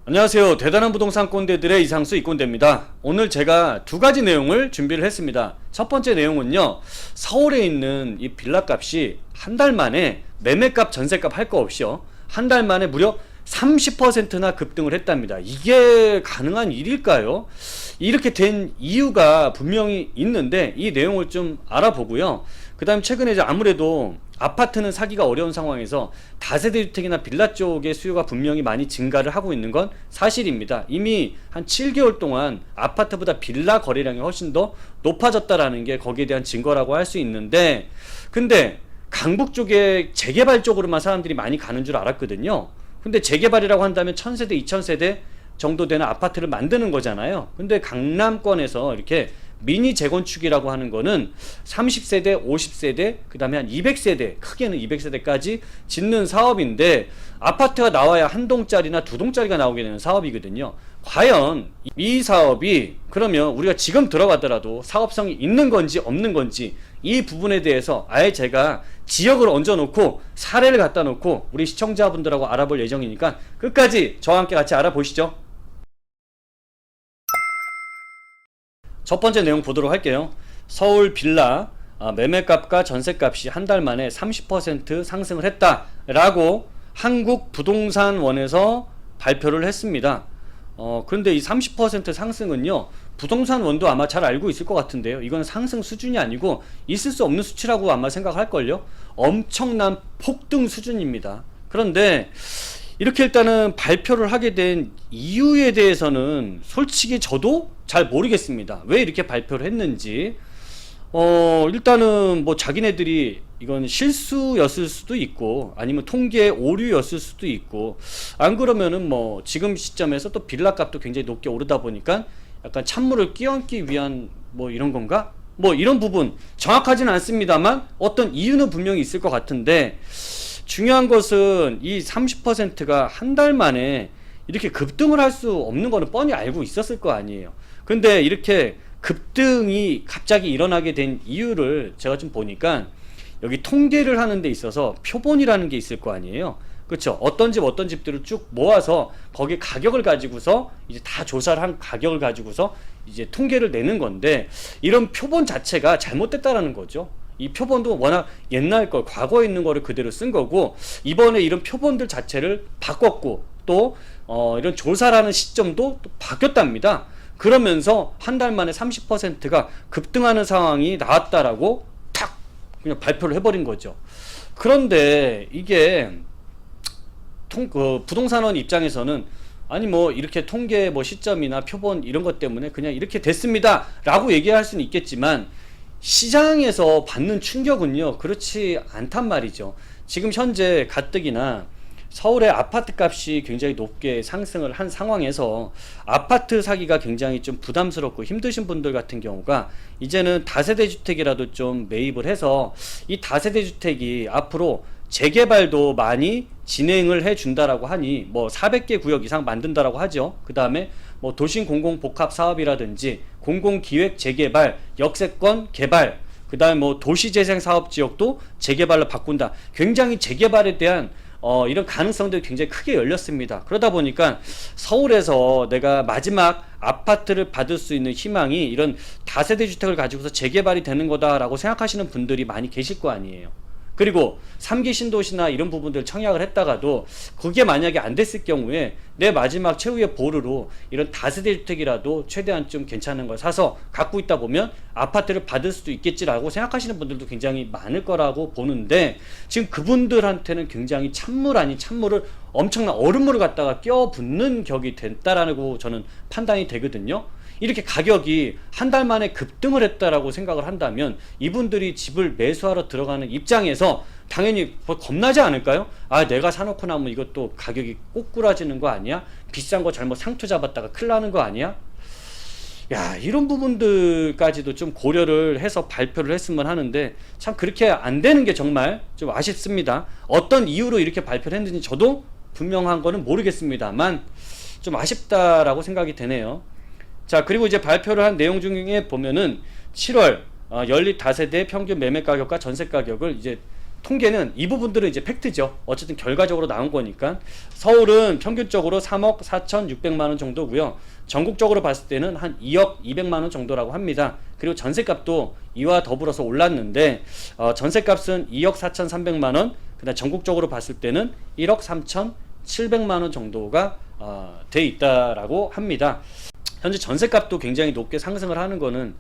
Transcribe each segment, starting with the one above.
안녕하세요. 대단한 부동산 꼰대들의 이상수 이꼰대입니다. 오늘 제가 두 가지 내용을 준비를 했습니다. 첫 번째 내용은요, 서울에 있는 이 빌라 값이 한 달 만에 매매값 전세값 할 거 없이요, 한 달 만에 무려 30%나 급등을 했답니다. 이게 가능한 일일까요? 이렇게 된 이유가 분명히 있는데 이 내용을 좀 알아보고요. 그 다음 최근에 이제 아무래도 아파트는 사기가 어려운 상황에서 다세대 주택이나 빌라 쪽의 수요가 분명히 많이 증가를 하고 있는 건 사실입니다. 이미 한 7개월 동안 아파트보다 빌라 거래량이 훨씬 더 높아졌다라는 게 거기에 대한 증거라고 할 수 있는데, 근데 강북 쪽에 재개발 쪽으로만 사람들이 많이 가는 줄 알았거든요. 근데 재개발이라고 한다면 1000세대, 2000세대 정도 되는 아파트를 만드는 거잖아요. 근데 강남권에서 이렇게 미니 재건축이라고 하는 거는 30세대, 50세대, 그 다음에 한 200세대, 크게는 200세대까지 짓는 사업인데, 아파트가 나와야 한 동짜리나 두 동짜리가 나오게 되는 사업이거든요. 과연 이 사업이 그러면 우리가 지금 들어가더라도 사업성이 있는 건지 없는 건지, 이 부분에 대해서 아예 제가 지역을 얹어 놓고 사례를 갖다 놓고 우리 시청자분들하고 알아볼 예정이니까 끝까지 저와 함께 같이 알아보시죠. 첫 번째 내용 보도록 할게요. 서울 빌라 매매값과 전세값이 한 달 만에 30% 상승을 했다라고 한국부동산원에서 발표를 했습니다. 그런데 이 30% 상승은요, 부동산원도 아마 잘 알고 있을 것 같은데요. 이건 상승 수준이 아니고 있을 수 없는 수치라고 아마 생각할걸요. 엄청난 폭등 수준입니다. 그런데 이렇게 일단은 발표를 하게 된 이유에 대해서는 솔직히 저도 잘 모르겠습니다. 왜 이렇게 발표를 했는지. 일단은 뭐 자기네들이 이건 실수였을 수도 있고 아니면 통계 오류였을 수도 있고, 안 그러면은 뭐 지금 시점에서 또 빌라 값도 굉장히 높게 오르다 보니까 약간 찬물을 끼얹기 위한 뭐 이런 건가? 뭐 이런 부분 정확하진 않습니다만 어떤 이유는 분명히 있을 것 같은데, 중요한 것은 이 30%가 한 달 만에 이렇게 급등을 할 수 없는 거는 뻔히 알고 있었을 거 아니에요. 근데 이렇게 급등이 갑자기 일어나게 된 이유를 제가 좀 보니까, 여기 통계를 하는 데 있어서 표본이라는 게 있을 거 아니에요. 그렇죠? 어떤 집들을 쭉 모아서 거기 가격을 가지고서 이제 다 조사를 한 가격을 가지고서 이제 통계를 내는 건데, 이런 표본 자체가 잘못됐다라는 거죠. 이 표본도 워낙 옛날 걸, 과거에 있는 거를 그대로 쓴 거고, 이번에 이런 표본들 자체를 바꿨고 또 이런 조사라는 시점도 또 바뀌었답니다. 그러면서 한 달 만에 30%가 급등하는 상황이 나왔다라고 탁 그냥 발표를 해버린 거죠. 그런데 이게 부동산원 입장에서는 아니 뭐 이렇게 통계 뭐 시점이나 표본 이런 것 때문에 그냥 이렇게 됐습니다 라고 얘기할 수는 있겠지만, 시장에서 받는 충격은요 그렇지 않단 말이죠. 지금 현재 가뜩이나 서울의 아파트 값이 굉장히 높게 상승을 한 상황에서 아파트 사기가 굉장히 좀 부담스럽고 힘드신 분들 같은 경우가 이제는 다세대 주택이라도 좀 매입을 해서 이 다세대 주택이 앞으로 재개발도 많이 진행을 해 준다라고 하니, 뭐 400개 구역 이상 만든다라고 하죠. 그 다음에 뭐 도심 공공복합 사업이라든지 공공기획 재개발, 역세권 개발, 그 다음에 뭐 도시재생 사업 지역도 재개발로 바꾼다. 굉장히 재개발에 대한 이런 가능성들이 굉장히 크게 열렸습니다. 그러다 보니까 서울에서 내가 마지막 아파트를 받을 수 있는 희망이 이런 다세대 주택을 가지고서 재개발이 되는 거다라고 생각하시는 분들이 많이 계실 거 아니에요. 그리고 3기 신도시나 이런 부분들 청약을 했다가도 그게 만약에 안 됐을 경우에 내 마지막 최후의 보루로 이런 다세대 주택이라도 최대한 좀 괜찮은 걸 사서 갖고 있다 보면 아파트를 받을 수도 있겠지라고 생각하시는 분들도 굉장히 많을 거라고 보는데, 지금 그분들한테는 굉장히 찬물 아닌 찬물을, 엄청난 얼음물을 갖다가 껴붓는 격이 됐다라고 저는 판단이 되거든요. 이렇게 가격이 한 달 만에 급등을 했다라고 생각을 한다면 이분들이 집을 매수하러 들어가는 입장에서 당연히 겁나지 않을까요? 아, 내가 사놓고 나면 이것도 가격이 꼬꾸라지는 거 아니야? 비싼 거 잘못 상투 잡았다가 큰일 나는 거 아니야? 야, 이런 부분들까지도 좀 고려를 해서 발표를 했으면 하는데, 참 그렇게 안 되는 게 정말 좀 아쉽습니다. 어떤 이유로 이렇게 발표를 했는지 저도 분명한 거는 모르겠습니다만 좀 아쉽다라고 생각이 되네요. 자, 그리고 이제 발표를 한 내용 중에 보면은 7월 연립 다세대 평균 매매 가격과 전세 가격을 이제 통계는 이 부분들은 이제 팩트죠. 어쨌든 결과적으로 나온 거니까. 서울은 평균적으로 3억 4,600만 원 정도고요. 전국적으로 봤을 때는 한 2억 200만 원 정도라고 합니다. 그리고 전세값도 이와 더불어서 올랐는데 전세값은 2억 4,300만 원, 그다음 전국적으로 봤을 때는 1억 3,700만 원 정도가 돼 있다라고 합니다. 현재 전세값도 굉장히 높게 상승을 하는 거는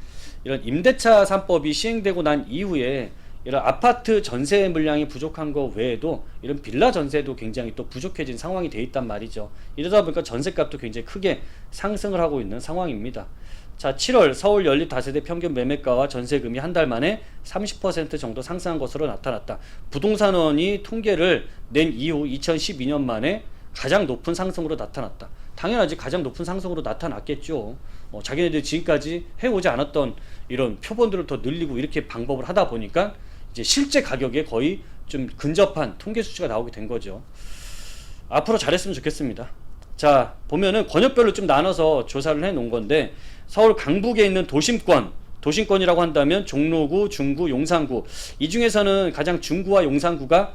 이런 임대차 3법이 시행되고 난 이후에 이런 아파트 전세 물량이 부족한 거 외에도 이런 빌라 전세도 굉장히 또 부족해진 상황이 돼 있단 말이죠. 이러다 보니까 전세값도 굉장히 크게 상승을 하고 있는 상황입니다. 자, 7월 서울 연립 다세대 평균 매매가와 전세금이 한 달 만에 30% 정도 상승한 것으로 나타났다. 부동산원이 통계를 낸 이후 2012년 만에 가장 높은 상승으로 나타났다. 당연하지, 가장 높은 상승으로 나타났겠죠. 자기네들이 지금까지 해오지 않았던 이런 표본들을 더 늘리고 이렇게 방법을 하다 보니까 이제 실제 가격에 거의 좀 근접한 통계 수치가 나오게 된 거죠. 앞으로 잘했으면 좋겠습니다. 자, 보면은 권역별로 좀 나눠서 조사를 해 놓은 건데, 서울 강북에 있는 도심권이라고 한다면 종로구, 중구, 용산구, 이 중에서는 가장 중구와 용산구가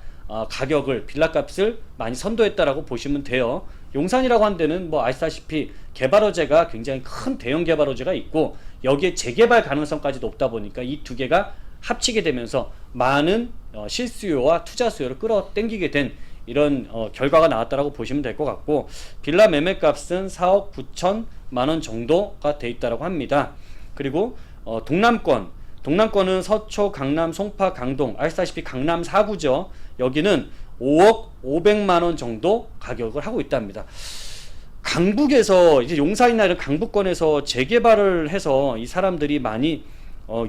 가격을, 빌라값을 많이 선도했다라고 보시면 돼요. 용산이라고 한 데는 뭐 아시다시피 개발허재가 굉장히 큰 대형 개발허재가 있고, 여기에 재개발 가능성까지 높다 보니까 이 두 개가 합치게 되면서 많은 실수요와 투자 수요를 끌어당기게 된 이런 결과가 나왔다라고 보시면 될 것 같고, 빌라 매매값은 4억 9천만 원 정도가 돼 있다라고 합니다. 그리고 동남권은 서초, 강남, 송파, 강동, 아시다시피 강남 4구죠. 여기는 5억 500만 원 정도 가격을 하고 있답니다. 강북에서 이제 용산이나 이런 강북권에서 재개발을 해서 이 사람들이 많이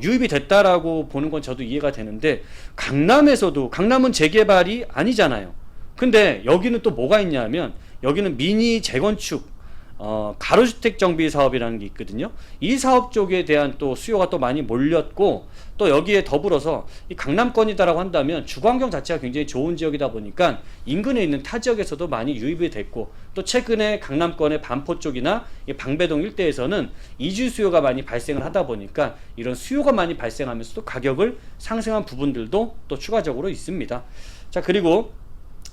유입이 됐다라고 보는 건 저도 이해가 되는데, 강남은 재개발이 아니잖아요. 근데 여기는 또 뭐가 있냐면, 여기는 미니 재건축 가로주택 정비 사업이라는 게 있거든요. 이 사업 쪽에 대한 또 수요가 또 많이 몰렸고, 또 여기에 더불어서 이 강남권이다라고 한다면 주거환경 자체가 굉장히 좋은 지역이다 보니까 인근에 있는 타 지역에서도 많이 유입이 됐고, 또 최근에 강남권의 반포 쪽이나 이 방배동 일대에서는 이주 수요가 많이 발생을 하다 보니까 이런 수요가 많이 발생하면서도 가격을 상승한 부분들도 또 추가적으로 있습니다. 자, 그리고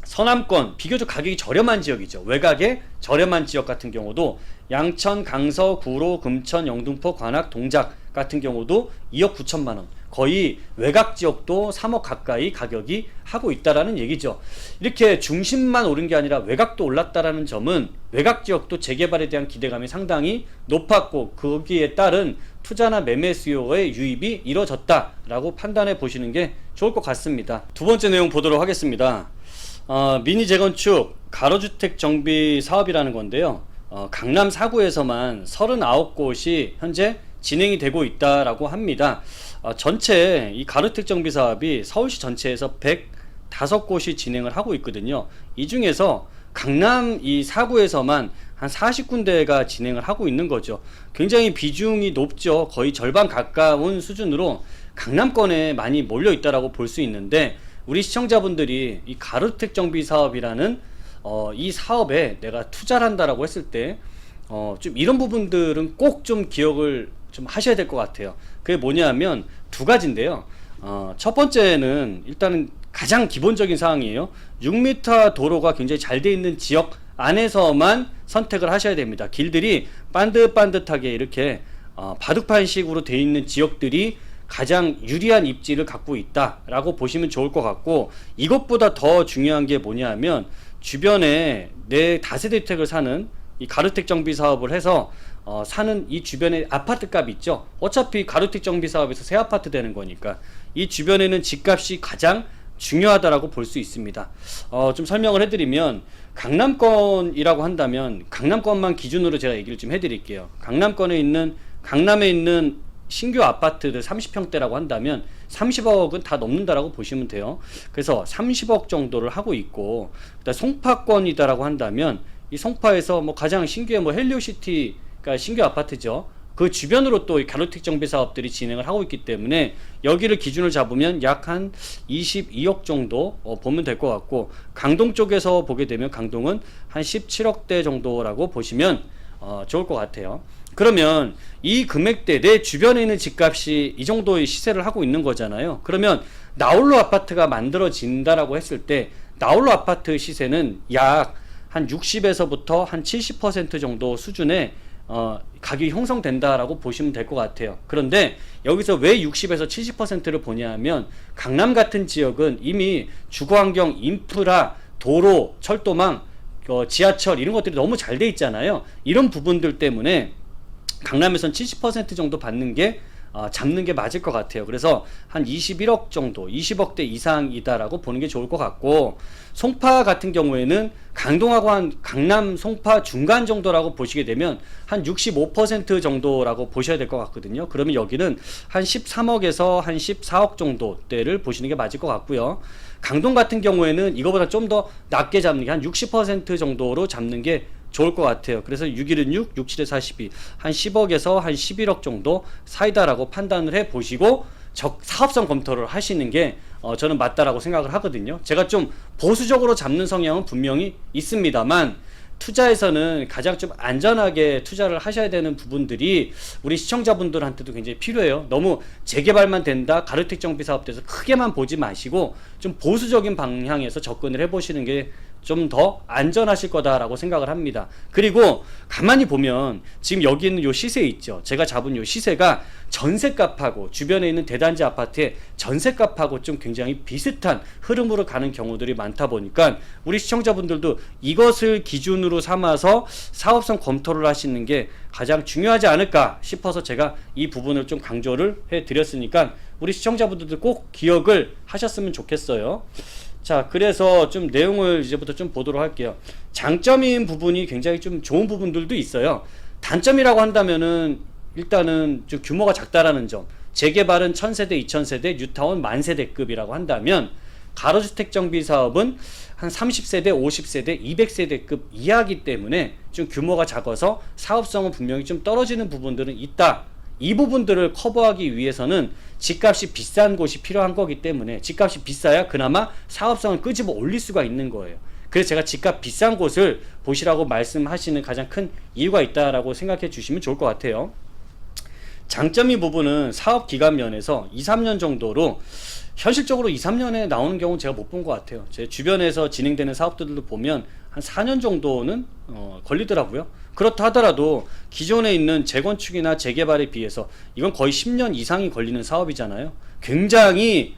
서남권, 비교적 가격이 저렴한 지역이죠. 외곽의 저렴한 지역 같은 경우도 양천, 강서, 구로, 금천, 영등포, 관악, 동작 같은 경우도 2억 9천만 원, 거의 외곽 지역도 3억 가까이 가격이 하고 있다라는 얘기죠. 이렇게 중심만 오른 게 아니라 외곽도 올랐다라는 점은 외곽 지역도 재개발에 대한 기대감이 상당히 높았고, 거기에 따른 투자나 매매 수요의 유입이 이뤄졌다라고 판단해 보시는 게 좋을 것 같습니다. 두 번째 내용 보도록 하겠습니다. 미니 재건축 가로주택 정비 사업이라는 건데요. 강남 4구에서만 39곳이 현재 진행이 되고 있다라고 합니다. 전체 이 가로주택 정비 사업이 서울시 전체에서 105곳이 진행을 하고 있거든요. 이 중에서 강남 이 4구에서만 한 40군데가 진행을 하고 있는 거죠. 굉장히 비중이 높죠. 거의 절반 가까운 수준으로 강남권에 많이 몰려 있다라고 볼 수 있는데, 우리 시청자분들이 이 가로주택 정비 사업이라는 이 사업에 내가 투자를 한다라고 했을 때 좀 이런 부분들은 꼭 좀 기억을 좀 하셔야 될 것 같아요. 그게 뭐냐면 두 가지인데요. 첫 번째는 일단은 가장 기본적인 사항이에요. 6m 도로가 굉장히 잘 돼 있는 지역 안에서만 선택을 하셔야 됩니다. 길들이 반듯반듯하게 이렇게 바둑판식으로 돼 있는 지역들이 가장 유리한 입지를 갖고 있다라고 보시면 좋을 것 같고, 이것보다 더 중요한 게 뭐냐면, 주변에 내 다세대 주택을 사는 이 가로주택 정비 사업을 해서 사는 이 주변에 아파트 값 있죠. 어차피 가로주택 정비 사업에서 새 아파트 되는 거니까 이 주변에는 집값이 가장 중요하다라고 볼 수 있습니다. 좀 설명을 해드리면, 강남권이라고 한다면 강남권만 기준으로 제가 얘기를 좀 해드릴게요. 강남에 있는 신규 아파트들 30평대라고 한다면 30억은 다 넘는다라고 보시면 돼요. 그래서 30억 정도를 하고 있고, 그다음 송파권이다라고 한다면 이 송파에서 뭐 가장 신규의 뭐 헬리오시티가 신규 아파트죠. 그 주변으로 또 가로주택 정비 사업들이 진행을 하고 있기 때문에 여기를 기준을 잡으면 약 한 22억 정도 보면 될 것 같고, 강동 쪽에서 보게 되면 강동은 한 17억대 정도라고 보시면 좋을 것 같아요. 그러면 이 금액대 내 주변에 있는 집값이 이 정도의 시세를 하고 있는 거잖아요. 그러면 나홀로 아파트가 만들어진다라고 했을 때 나홀로 아파트 시세는 약 한 60에서부터 한 70% 정도 수준의 가격이 형성된다라고 보시면 될 것 같아요. 그런데 여기서 왜 60에서 70%를 보냐면 강남 같은 지역은 이미 주거환경, 인프라, 도로, 철도망, 지하철 이런 것들이 너무 잘 돼 있잖아요. 이런 부분들 때문에 강남에선 70% 정도 받는 게 잡는 게 맞을 것 같아요. 그래서 한 21억 정도, 20억대 이상이다라고 보는 게 좋을 것 같고, 송파 같은 경우에는 강동하고 한 강남, 송파 중간 정도라고 보시게 되면 한 65% 정도라고 보셔야 될 것 같거든요. 그러면 여기는 한 13억에서 한 14억 정도대를 보시는 게 맞을 것 같고요. 강동 같은 경우에는 이거보다 좀 더 낮게 잡는 게 한 60% 정도로 잡는 게 좋을 것 같아요. 그래서 6일은 6, 67에 42, 한 10억에서 한 11억 정도 사이다라고 판단을 해 보시고 사업성 검토를 하시는 게 저는 맞다라고 생각을 하거든요. 제가 좀 보수적으로 잡는 성향은 분명히 있습니다만, 투자에서는 가장 좀 안전하게 투자를 하셔야 되는 부분들이 우리 시청자분들한테도 굉장히 필요해요. 너무 재개발만 된다, 가로택 정비 사업돼서 크게만 보지 마시고 좀 보수적인 방향에서 접근을 해보시는 게 좀 더 안전하실 거다라고 생각을 합니다. 그리고 가만히 보면 지금 여기 있는 요 시세 있죠. 제가 잡은 요 시세가 전세값하고 주변에 있는 대단지 아파트의 전세값하고 좀 굉장히 비슷한 흐름으로 가는 경우들이 많다 보니까 우리 시청자분들도 이것을 기준으로 삼아서 사업성 검토를 하시는 게 가장 중요하지 않을까 싶어서 제가 이 부분을 좀 강조를 해 드렸으니까 우리 시청자분들도 꼭 기억을 하셨으면 좋겠어요. 자, 그래서 좀 내용을 이제부터 좀 보도록 할게요. 장점인 부분이 굉장히 좀 좋은 부분들도 있어요. 단점이라고 한다면은 일단은 좀 규모가 작다라는 점. 재개발은 1000세대, 2000세대, 뉴타운 만세대급이라고 한다면 가로주택 정비 사업은 한 30세대, 50세대, 200세대급 이하기 때문에 좀 규모가 작아서 사업성은 분명히 좀 떨어지는 부분들은 있다. 이 부분들을 커버하기 위해서는 집값이 비싼 곳이 필요한 거기 때문에 집값이 비싸야 그나마 사업성을 끄집어 올릴 수가 있는 거예요. 그래서 제가 집값 비싼 곳을 보시라고 말씀하시는 가장 큰 이유가 있다라고 생각해 주시면 좋을 것 같아요. 장점인 부분은 사업 기간 면에서 2, 3년 정도로 현실적으로 2, 3년에 나오는 경우는 제가 못 본 것 같아요. 제 주변에서 진행되는 사업들도 보면 한 4년 정도는 걸리더라고요. 그렇다 하더라도 기존에 있는 재건축이나 재개발에 비해서 이건 거의 10년 이상이 걸리는 사업이잖아요. 굉장히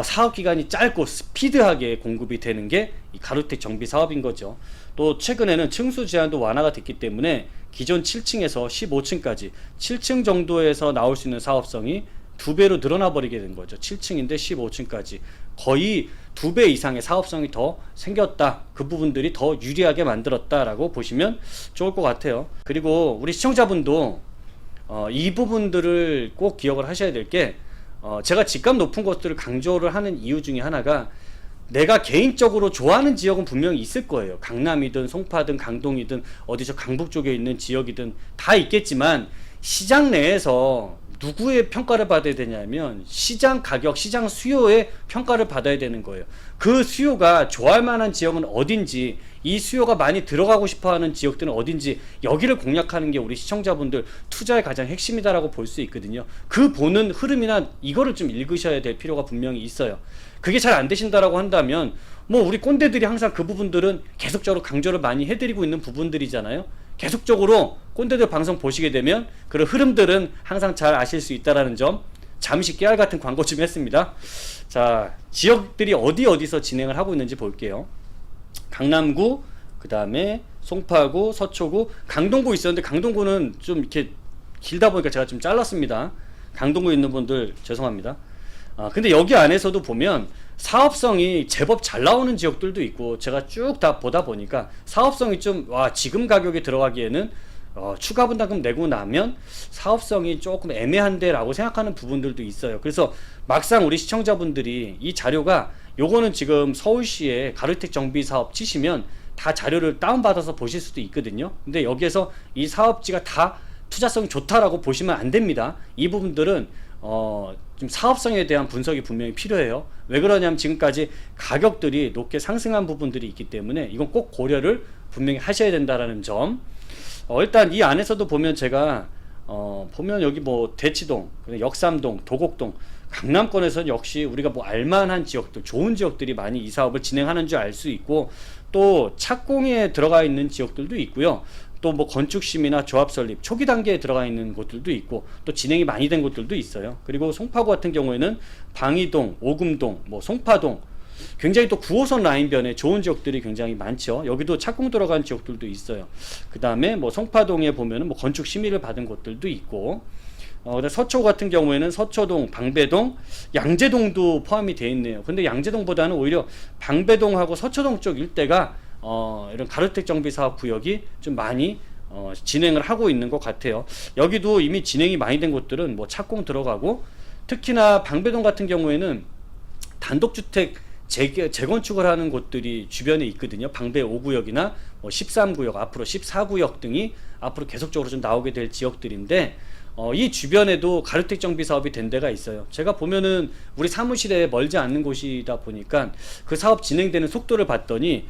사업 기간이 짧고 스피드하게 공급이 되는 게 이 가로택 정비 사업인 거죠. 또 최근에는 층수 제한도 완화가 됐기 때문에 기존 7층에서 15층까지 7층 정도에서 나올 수 있는 사업성이 2배로 늘어나 버리게 된 거죠. 7층인데 15층까지 거의 2배 이상의 사업성이 더 생겼다. 그 부분들이 더 유리하게 만들었다라고 보시면 좋을 것 같아요. 그리고 우리 시청자분도 이 부분들을 꼭 기억을 하셔야 될 게, 제가 집값 높은 것들을 강조를 하는 이유 중에 하나가 내가 개인적으로 좋아하는 지역은 분명히 있을 거예요. 강남이든 송파든 강동이든 어디서 강북 쪽에 있는 지역이든 다 있겠지만 시장 내에서 누구의 평가를 받아야 되냐면 시장 가격, 시장 수요의 평가를 받아야 되는 거예요. 그 수요가 좋아할 만한 지역은 어딘지, 이 수요가 많이 들어가고 싶어하는 지역들은 어딘지, 여기를 공략하는 게 우리 시청자분들 투자의 가장 핵심이다라고 볼 수 있거든요. 그 보는 흐름이나 이거를 좀 읽으셔야 될 필요가 분명히 있어요. 그게 잘 안 되신다라고 한다면 뭐 우리 꼰대들이 항상 그 부분들은 계속적으로 강조를 많이 해드리고 있는 부분들이잖아요. 계속적으로 꼰대들 방송 보시게 되면 그런 흐름들은 항상 잘 아실 수 있다라는 점, 잠시 깨알 같은 광고 좀 했습니다. 자, 지역들이 어디서 진행을 하고 있는지 볼게요. 강남구, 그 다음에 송파구, 서초구, 강동구 있었는데 강동구는 좀 이렇게 길다 보니까 제가 좀 잘랐습니다. 강동구에 있는 분들 죄송합니다. 근데 여기 안에서도 보면 사업성이 제법 잘 나오는 지역들도 있고, 제가 쭉 다 보다 보니까 사업성이 좀 지금 가격에 들어가기에는 추가 분담금 내고 나면 사업성이 조금 애매한데 라고 생각하는 부분들도 있어요. 그래서 막상 우리 시청자분들이 이 자료가, 요거는 지금 서울시의 가로택 정비 사업 치시면 다 자료를 다운받아서 보실 수도 있거든요. 근데 여기에서 이 사업지가 다 투자성이 좋다라고 보시면 안 됩니다. 이 부분들은 좀 사업성에 대한 분석이 분명히 필요해요. 왜 그러냐면 지금까지 가격들이 높게 상승한 부분들이 있기 때문에 이건 꼭 고려를 분명히 하셔야 된다라는 점. 일단 이 안에서도 보면 제가 보면 여기 뭐 대치동, 역삼동, 도곡동, 강남권에서는 역시 우리가 뭐 알만한 지역들, 좋은 지역들이 많이 이 사업을 진행하는 줄 알 수 있고, 또 착공에 들어가 있는 지역들도 있고요. 또 뭐 건축심의나 조합 설립 초기 단계에 들어가 있는 곳들도 있고, 또 진행이 많이 된 곳들도 있어요. 그리고 송파구 같은 경우에는 방이동, 오금동, 뭐 송파동, 굉장히 또 9호선 라인변에 좋은 지역들이 굉장히 많죠. 여기도 착공 들어간 지역들도 있어요. 그 다음에 뭐 송파동에 보면은 뭐 건축 심의를 받은 곳들도 있고, 서초 같은 경우에는 서초동, 방배동, 양재동도 포함이 되어 있네요. 근데 양재동보다는 오히려 방배동하고 서초동 쪽 일대가 이런 가로택 정비 사업 구역이 좀 많이 진행을 하고 있는 것 같아요. 여기도 이미 진행이 많이 된 곳들은 뭐 착공 들어가고, 특히나 방배동 같은 경우에는 단독주택 재건축을 하는 곳들이 주변에 있거든요. 방배 5구역이나 뭐 13구역, 앞으로 14구역 등이 앞으로 계속적으로 좀 나오게 될 지역들인데, 이 주변에도 가로택 정비 사업이 된 데가 있어요. 제가 보면은 우리 사무실에 멀지 않는 곳이다 보니까 그 사업 진행되는 속도를 봤더니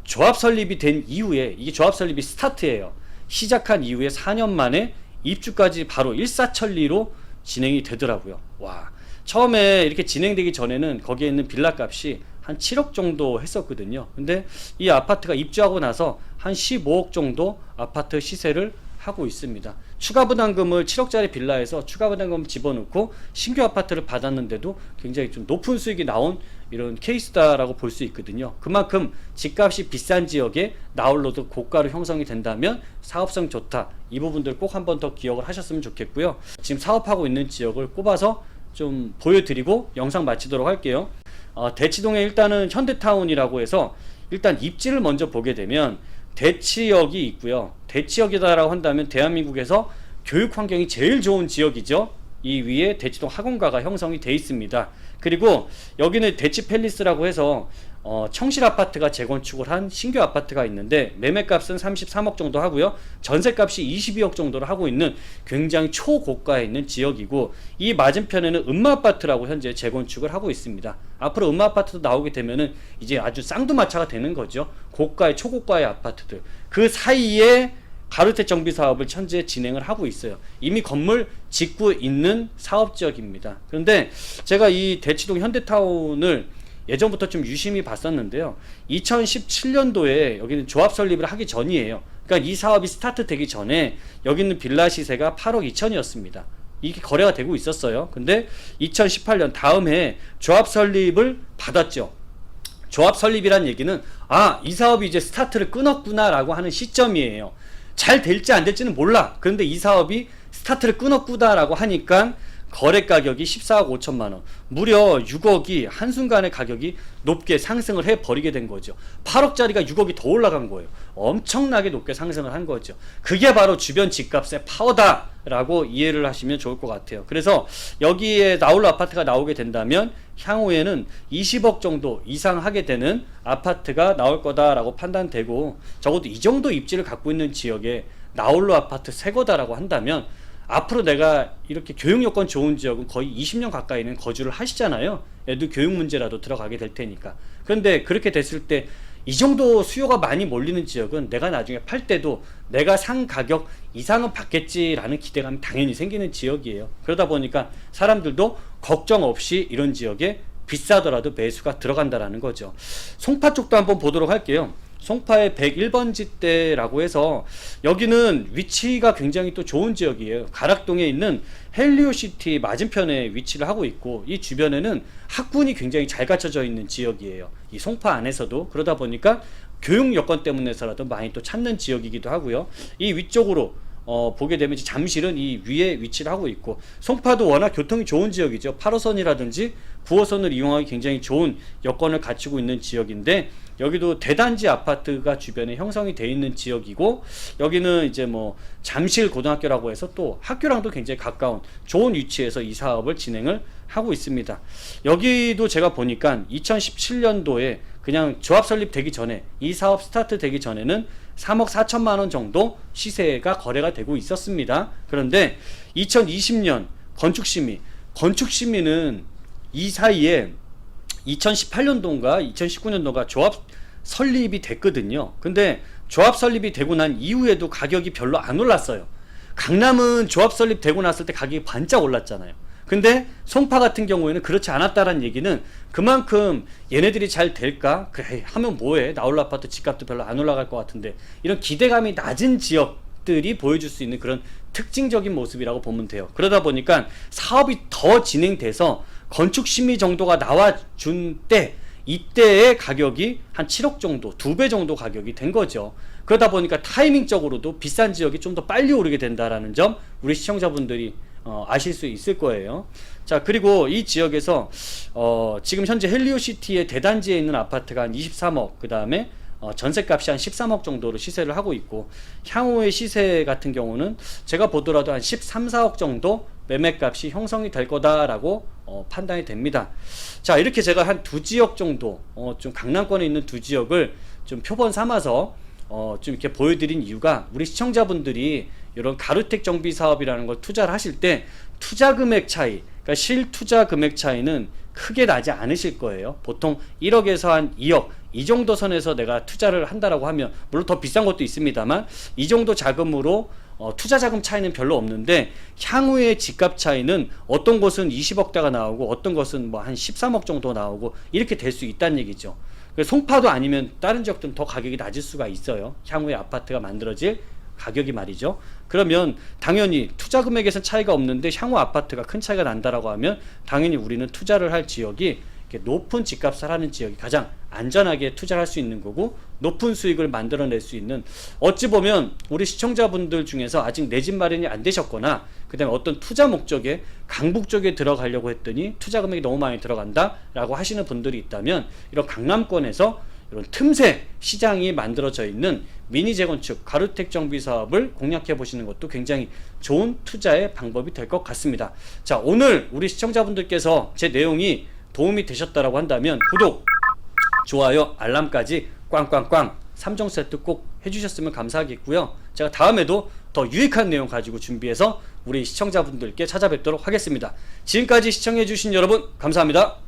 조합 설립이 된 이후에, 이게 조합 설립이 스타트예요. 시작한 이후에 4년 만에 입주까지 바로 일사천리로 진행이 되더라고요. 와, 처음에 이렇게 진행되기 전에는 거기에 있는 빌라 값이 한 7억 정도 했었거든요. 근데 이 아파트가 입주하고 나서 한 15억 정도 아파트 시세를 하고 있습니다. 추가 부담금을 7억짜리 빌라에서 추가 부담금을 집어넣고 신규 아파트를 받았는데도 굉장히 좀 높은 수익이 나온 이런 케이스다라고 볼 수 있거든요. 그만큼 집값이 비싼 지역에 나홀로도 고가로 형성이 된다면 사업성 좋다. 이 부분들 꼭 한 번 더 기억을 하셨으면 좋겠고요. 지금 사업하고 있는 지역을 꼽아서 좀 보여드리고 영상 마치도록 할게요. 대치동에 일단은 현대타운이라고 해서 일단 입지를 먼저 보게 되면 대치역이 있고요. 대치역이다라고 한다면 대한민국에서 교육 환경이 제일 좋은 지역이죠. 이 위에 대치동 학원가가 형성이 돼 있습니다. 그리고 여기는 대치팰리스라고 해서 청실 아파트가 재건축을 한 신규 아파트가 있는데, 매매값은 33억 정도 하고요. 전세값이 22억 정도를 하고 있는 굉장히 초고가에 있는 지역이고, 이 맞은편에는 음마아파트라고 현재 재건축을 하고 있습니다. 앞으로 음마아파트도 나오게 되면은 이제 아주 쌍두마차가 되는 거죠. 고가의 초고가의 아파트들. 그 사이에 가로택 정비 사업을 현재 진행을 하고 있어요. 이미 건물 짓고 있는 사업지역입니다. 그런데 제가 이 대치동 현대타운을 예전부터 좀 유심히 봤었는데요. 2017년도에 여기는 조합 설립을 하기 전이에요. 그러니까 이 사업이 스타트 되기 전에 여기 있는 빌라 시세가 8억 2천이었습니다. 이게 거래가 되고 있었어요. 근데 2018년 다음 해에 조합 설립을 받았죠. 조합 설립이란 얘기는 이 사업이 이제 스타트를 끊었구나 라고 하는 시점이에요. 잘 될지 안 될지는 몰라. 그런데 이 사업이 스타트를 끊었구나 라고 하니까 거래 가격이 14억 5천만 원, 무려 6억이 한순간에 가격이 높게 상승을 해버리게 된 거죠. 8억짜리가 6억이 더 올라간 거예요. 엄청나게 높게 상승을 한 거죠. 그게 바로 주변 집값의 파워다 라고 이해를 하시면 좋을 것 같아요. 그래서 여기에 나홀로 아파트가 나오게 된다면 향후에는 20억 정도 이상 하게 되는 아파트가 나올 거다라고 판단되고, 적어도 이 정도 입지를 갖고 있는 지역에 나홀로 아파트 새 거다라고 한다면, 앞으로 내가 이렇게 교육 여건 좋은 지역은 거의 20년 가까이는 거주를 하시잖아요. 애들 교육 문제라도 들어가게 될 테니까. 그런데 그렇게 됐을 때 이 정도 수요가 많이 몰리는 지역은 내가 나중에 팔 때도 내가 산 가격 이상은 받겠지라는 기대감이 당연히 생기는 지역이에요. 그러다 보니까 사람들도 걱정 없이 이런 지역에 비싸더라도 매수가 들어간다라는 거죠. 송파 쪽도 한번 보도록 할게요. 송파의 101번지대라고 해서 여기는 위치가 굉장히 또 좋은 지역이에요. 가락동에 있는 헬리오시티 맞은편에 위치를 하고 있고, 이 주변에는 학군이 굉장히 잘 갖춰져 있는 지역이에요. 이 송파 안에서도. 그러다 보니까 교육 여건 때문에서라도 많이 또 찾는 지역이기도 하고요. 이 위쪽으로 보게 되면 잠실은 이 위에 위치를 하고 있고, 송파도 워낙 교통이 좋은 지역이죠. 8호선이라든지 9호선을 이용하기 굉장히 좋은 여건을 갖추고 있는 지역인데, 여기도 대단지 아파트가 주변에 형성이 되어 있는 지역이고, 여기는 이제 뭐 잠실 고등학교라고 해서 또 학교랑도 굉장히 가까운 좋은 위치에서 이 사업을 진행을 하고 있습니다. 여기도 제가 보니까 2017년도에 그냥 조합 설립되기 전에, 이 사업 스타트 되기 전에는 3억 4천만 원 정도 시세가 거래가 되고 있었습니다. 그런데 2020년 건축심의는 이 사이에 2018년도인가 2019년도가 조합 설립이 됐거든요. 근데 조합 설립이 되고 난 이후에도 가격이 별로 안 올랐어요. 강남은 조합 설립되고 났을 때 가격이 반짝 올랐잖아요. 근데 송파 같은 경우에는 그렇지 않았다라는 얘기는 그만큼 얘네들이 잘 될까? 그래 하면 뭐해, 나홀로 아파트 집값도 별로 안 올라갈 것 같은데, 이런 기대감이 낮은 지역들이 보여줄 수 있는 그런 특징적인 모습이라고 보면 돼요. 그러다 보니까 사업이 더 진행돼서 건축 심의 정도가 나와준 때, 이때의 가격이 한 7억 정도, 2배 정도 가격이 된 거죠. 그러다 보니까 타이밍적으로도 비싼 지역이 좀 더 빨리 오르게 된다라는 점 우리 시청자분들이 아실 수 있을 거예요. 자, 그리고 이 지역에서 지금 현재 헬리오시티의 대단지에 있는 아파트가 한 23억, 그 다음에 전세값이 한 13억 정도로 시세를 하고 있고, 향후의 시세 같은 경우는 제가 보더라도 한 13, 4억 정도 매매값이 형성이 될 거다라고 판단이 됩니다. 자, 이렇게 제가 한 두 지역 정도, 좀 강남권에 있는 두 지역을 좀 표본 삼아서 좀 이렇게 보여드린 이유가, 우리 시청자분들이 이런 가루택 정비 사업이라는 걸 투자를 하실 때 투자 금액 차이, 그러니까 실투자 금액 차이는 크게 나지 않으실 거예요. 보통 1억에서 한 2억 이 정도 선에서 내가 투자를 한다라고 하면, 물론 더 비싼 것도 있습니다만 이 정도 자금으로 투자 자금 차이는 별로 없는데, 향후의 집값 차이는 어떤 곳은 20억대가 나오고 어떤 곳은 뭐 한 13억 정도 나오고 이렇게 될 수 있다는 얘기죠. 송파도 아니면 다른 지역들은 더 가격이 낮을 수가 있어요. 향후에 아파트가 만들어질 가격이 말이죠. 그러면 당연히 투자 금액에선 차이가 없는데 향후 아파트가 큰 차이가 난다라고 하면, 당연히 우리는 투자를 할 지역이 높은 집값을 하는 지역이 가장 안전하게 투자를 할 수 있는 거고, 높은 수익을 만들어낼 수 있는, 어찌 보면 우리 시청자분들 중에서 아직 내 집 마련이 안 되셨거나, 그 다음에 어떤 투자 목적에 강북 쪽에 들어가려고 했더니 투자 금액이 너무 많이 들어간다 라고 하시는 분들이 있다면, 이런 강남권에서 이런 틈새 시장이 만들어져 있는 미니 재건축 가루택 정비 사업을 공략해 보시는 것도 굉장히 좋은 투자의 방법이 될 것 같습니다. 자, 오늘 우리 시청자분들께서 제 내용이 도움이 되셨다라고 한다면 구독, 좋아요, 알람까지 꽝꽝꽝 3종 세트 꼭 해주셨으면 감사하겠고요. 제가 다음에도 더 유익한 내용 가지고 준비해서 우리 시청자분들께 찾아뵙도록 하겠습니다. 지금까지 시청해주신 여러분 감사합니다.